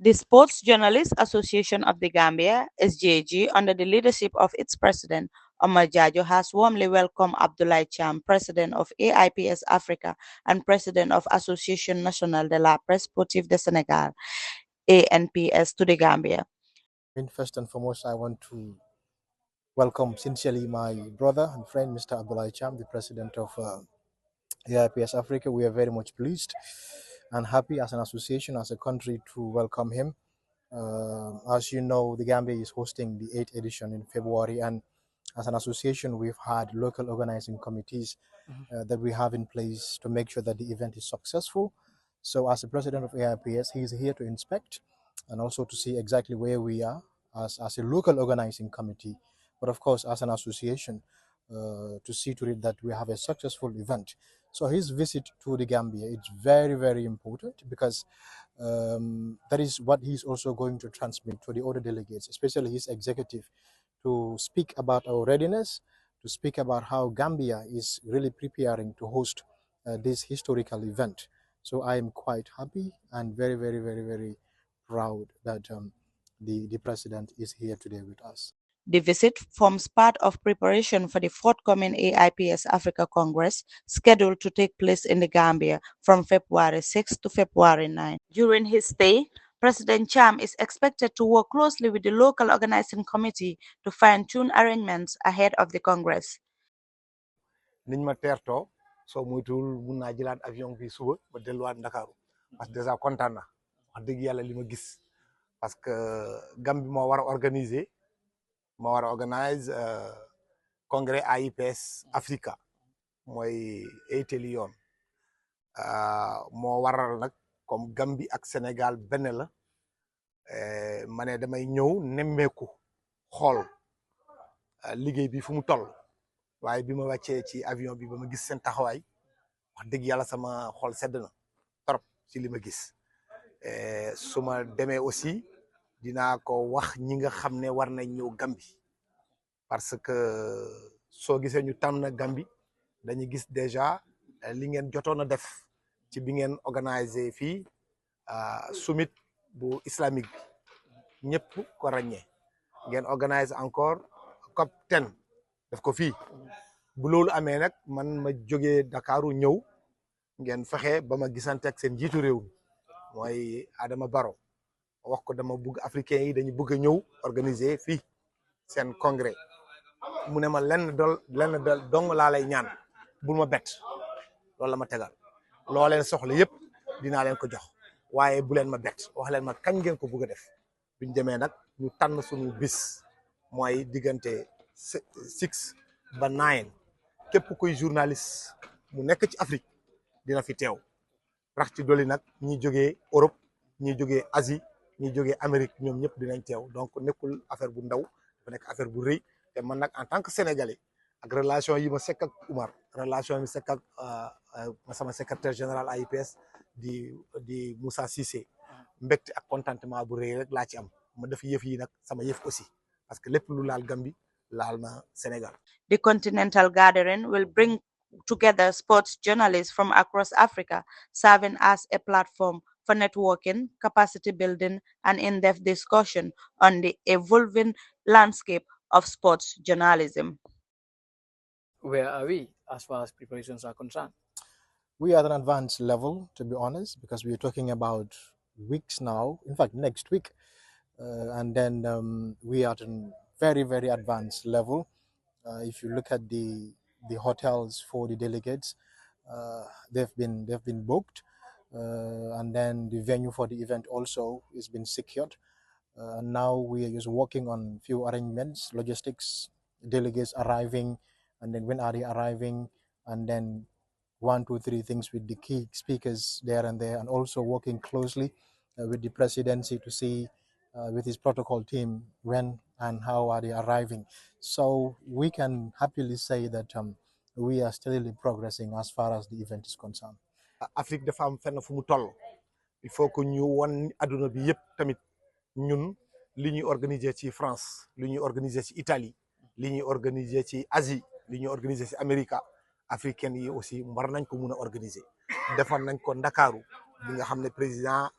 The Sports Journalists Association of the Gambia, SJG, under the leadership of its president, Omar Jajo, has warmly welcomed Abdoulaye Cham, president of AIPS Africa and president of Association Nationale de la Presse Sportive de Senegal, ANPS, to the Gambia. First and foremost, I want to welcome sincerely my brother and friend, Mr. Abdoulaye Cham, the president of AIPS Africa. We are very much pleased and happy as an association, as a country, to welcome him. As you know, the Gambia is hosting the 8th edition in February, and as an association, we've had local organizing committees that we have in place to make sure that the event is successful. So, as the president of AIPS, he is here to inspect and also to see exactly where we are as a local organizing committee, but of course, as an association, to see to it that we have a successful event. So his visit to the Gambia is very, very important because that is what he's also going to transmit to the other delegates, especially his executive, to speak about our readiness, to speak about how Gambia is really preparing to host this historical event. So I am quite happy and very, very, very, very proud that the president is here today with us. The visit forms part of preparation for the forthcoming AIPS Africa Congress, scheduled to take place in the Gambia from February 6 to February 9. During his stay, President Cham is expected to work closely with the local organizing committee to fine-tune arrangements ahead of the Congress. niñ ma teertoo soo moytuwul mun naa jëlaat avion bi suba ba delluwaat Ndakaaru parce que déjà kontaan na wax dëgg yàlla li ma gis parce que Gambie moo war a organiser congrès AIPS Africa mooy eyteli yoon moo waral nag comme Gambie ak Sénégal benn la ma ne damay ñëw nemmeeku xool liggéey bi fu mu toll waaye bi ma wàccee ci avion bi ba ma gis seen taxawaay wax dëgg yàlla sama xol sedd na trop ci li ma gis su ma demee aussi dinaa ko wax ñi nga xam ne war nañ ñëw Gambie parce que soo gisee ñu tànn Gambie dañuy gis déjà li ngeen jotoon a def ci bi ngeen organiser fii summit bu islamique bi ñëpp ko ràññee ngeen organiser encore COP 10 def ko fii bu loolu amee nag man ma jógee Dakaru ñëw ngeen fexe ba ma gisante ak seen njiitu réew mi mooy Adama Barrow wax ko dama bëgg africain yi dañu bëgg a ñëw organiser fii seen congrès mu ne ma lenn dong laa lay ñaan bul ma bett loolu la ma tegal loo leen soxla yëpp dinaa leen ko jox waaye bu leen ma bett wax leen ma kañ ngeen ko bëgg a def biñ demee nag ñu tànn suñu bis mooy diggante 6 ba 9 képp kuy journaliste mu nekk ci Afrique dina fi teew rax ci doli nag ñi jógee Europe ñi jógee Asie ñi jógee Amérique ñoom ñëpp dinañ teew donc nekkul affaire bu ndaw dafa nekk affaire bu rëy te man nag en tant que sénégalais ak relation yi ma sekk ak Oumar relation yi ma sekk ak sama secrétaire général AIPS di Moussa Cissé mbégte ak contentement bu rëy rek laa ci am ma def yëf yi nag sama yëf aussi parce que lépp lu laal Gambie laal na Sénégal. The Continental Gathering will bring together sports journalists from across Africa, serving as a platform for networking, capacity building, and in-depth discussion on the evolving landscape of sports journalism. Where are we as far as preparations are concerned? We are at an advanced level, to be honest, because we are talking about weeks now, in fact, next week. And then we are at a very, very advanced level. If you look at the hotels for the delegates, they've been booked, and then the venue for the event also has been secured. And now we are just working on few arrangements, logistics, delegates arriving, and then when are they arriving, and then 1, 2, 3 things with the key speakers there and there, and also working closely with the presidency to see with his protocol team when and how are they arriving. So we can happily say that we are steadily progressing as far as the event is concerned. Afrique dafa am fenn fu mu toll il faut que ñu won aduna bi yëpp tamit ñun li ñuy organiser ci France li ñuy organiser ci Italie li ñuy organiser ci Asie li ñuy organiser ci Amérique africaine yi aussi war nañ ko mun a organiser defoon nañ ko Ndakaaru bi nga xam ne président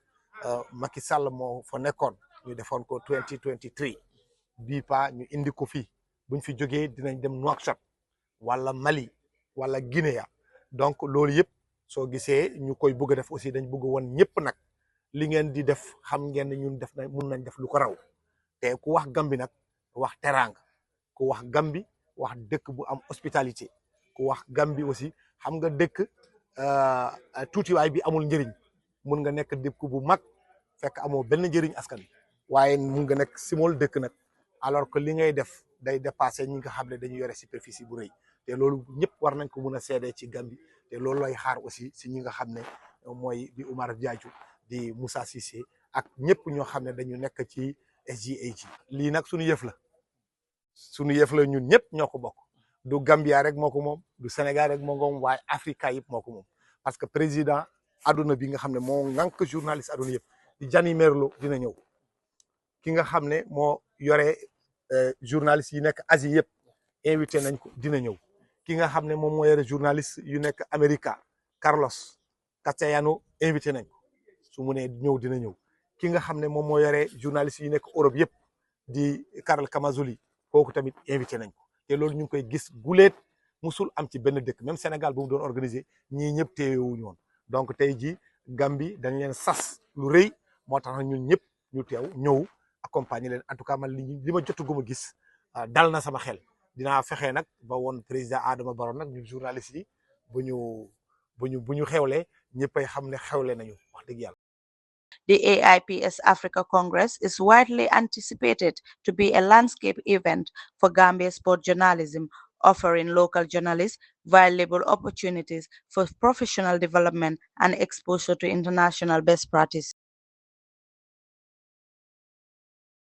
Macky Sall moo fa nekkoon ñu defoon ko 2023 bii pa ñu indi ko fii buñ fi jógee dinañ dem Nouakchott wala Mali wala Guinée donc loolu yëpp soo gisee ñu koy bëgg a def aussi dañ bëgg woon ñëpp nag li ngeen di def xam ngeen ne ñun def na mun nañ def lu ko raw te ku wax Gambie nag wax teraanga ku wax Gambie wax dëkk bu am hospitalité ku wax Gambie aussi xam nga dëkk tuutiwaay bi amul njëriñ mun nga nekk dëkk bu mag fekk amoo benn njëriñ askan wi waaye mun nga nekk simol dëkk nag alors que li ngay def day dépassé ñi nga xam ne dañu yore superficie bu rëy te loolu ñëpp war nañ ko mun a seedee ci Gambie te loolu lay xaar aussi si ñi nga xam ne mooy di Oumar Diadio di Moussa Cissé ak ñëpp ñoo xam ne dañu nekk ci SGAG lii nag suñu yëf la ñun ñëpp ñoo ko bokk du Gambia rek moo ko moom du Sénégal rek moo ko moom waaye Afrique yëpp moo ko moom parce que président aduna bi nga xam ne moo ŋànk journaliste aduna yëpp di Jani Merlo dina ñëw ki nga xam ne moo yore journaliste yi nekk Asie yëpp invité nañ ko dina ñëw ki nga xam ne moom moo yore journaliste yu nekk America Carlos Castellano invité nañ ko su mu nee ñëw dina ñëw ki nga xam ne moom moo yore journaliste yu nekk Europe yëpp di Karl Kamazuli kooku tamit invité nañ ko te loolu ñu ngi koy gis guleet musul am ci benn dëkk même Sénégal bu mu doon organisé ñii ñëpp teewuñu woon donc tey ji Gambie dañ leen sas lu rëy moo tax ñun ñëpp ñu teew ñëw accompagner leen en tout cas man li ma jotaguma gis dal na sama xel dinaa fexe nag ba woon président Adama Barrow nag ñun journaliste yi bu ñu xewlee ñëppay xam ne xewle nañu wax dëgg yàlla. The AIPS Africa Congress is widely anticipated to be a landscape event for Gambia sport journalism, offering local journalists valuable opportunities for professional development and exposure to international best practice.